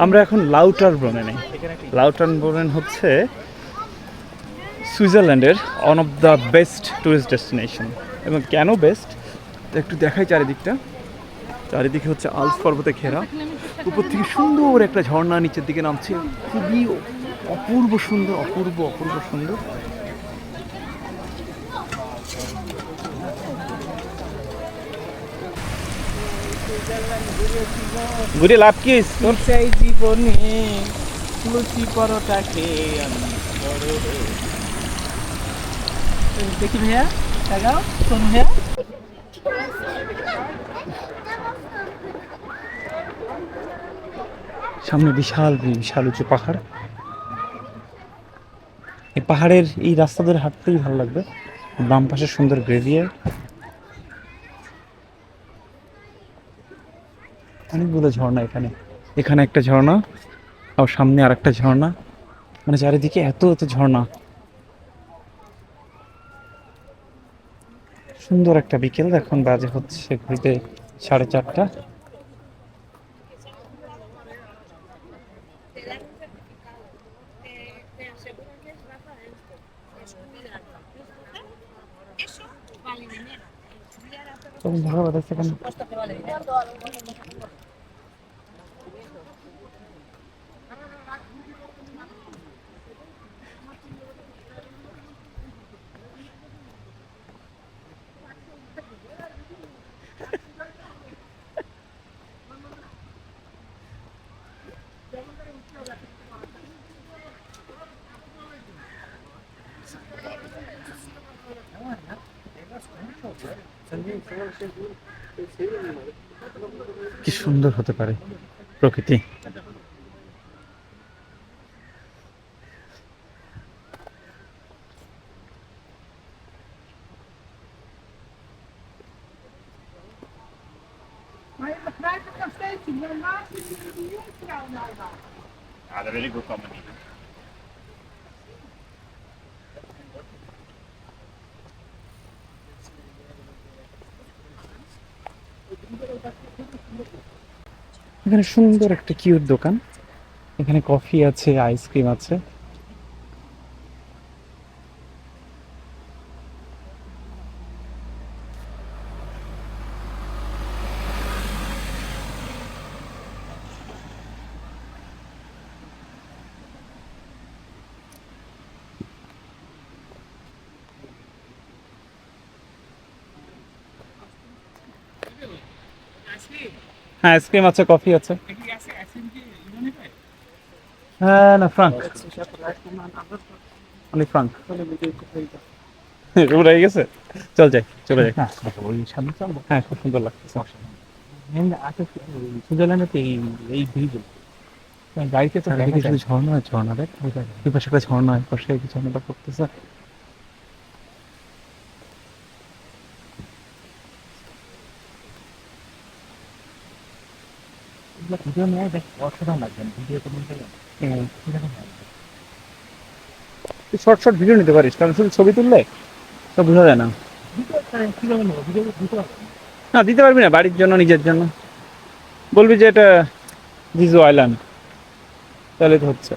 আমরা এখন লাউটারব্রুনে নেই। লাউটারব্রুন হচ্ছে সুইজারল্যান্ডের one of the best tourist destination. এবং কেন বেস্ট একটু দেখাই চারিদিকটা। চারিদিকে হচ্ছে আল্পস পর্বতে ঘেরা, উপর থেকে সুন্দর একটা ঝর্ণা নিচের দিকে নামছে, খুবই অপূর্ব সুন্দর, অপূর্ব অপূর্ব সুন্দর। ঘুরে লাভ কি তোর চাই জীবনে, লুচি পরোটা খেয়ে আমি বড় হয়ে। দেখি ভাইয়া, দেখাও শোন ভাইয়া। সামনে বিশাল বিশাল উঁচু পাহাড়। এই পাহাড়ের এই রাস্তা ধরে হাঁটতেই ভালো লাগবে। বাম পাশে সুন্দর গ্রেভিয়ার, অনেকগুলো ঝর্ণা এখানে। এখানে একটা ঝর্ণা, আর সামনে আর একটা ঝর্ণা, মানে চারিদিকে এত এত ঝর্ণা। সুন্দর একটা বিকেল। এখন বাজে হচ্ছে ঘুরতে 4:30। ভালো বাতাস এখানে। কি সুন্দর হতে পারে প্রকৃতি। এখানে সুন্দর একটা কিউট দোকান। এখানে কফি আছে, আইসক্রিম আছে। হ্যাঁ, আইসক্রিম আছে, কফি আছে। হ্যাঁ, না ফ্রাঙ্ক, অনেক ফ্রাঙ্ক। রুম হয়ে গেছে, চল যাই, চলে যাই। ওই সামনে চলবো। হ্যাঁ, খুব সুন্দর লাগতেছে। সুইজারল্যান্ডে তো এই ব্রিজ গাড়িতে তো দেখা যায় ঝর্ণা, ঝর্ণা দেখ, ওই পাশে একটা ঝর্ণা, ওই পাশে ঝর্ণাটা পড়তেছে। ভিডিও নেয় দেখ, অসাধারণ লাগবে। ভিডিও তো বলতে শর্ট শর্ট ভিডিও নিতে পারিস, কারণ শুধু ছবি তুললে তো বোঝা যায় না। না, দিতে পারবি না, বাড়ির জন্য, নিজের জন্য বলবি যে এটা জিজু আইল্যান্ড, তাহলে তো হচ্ছে।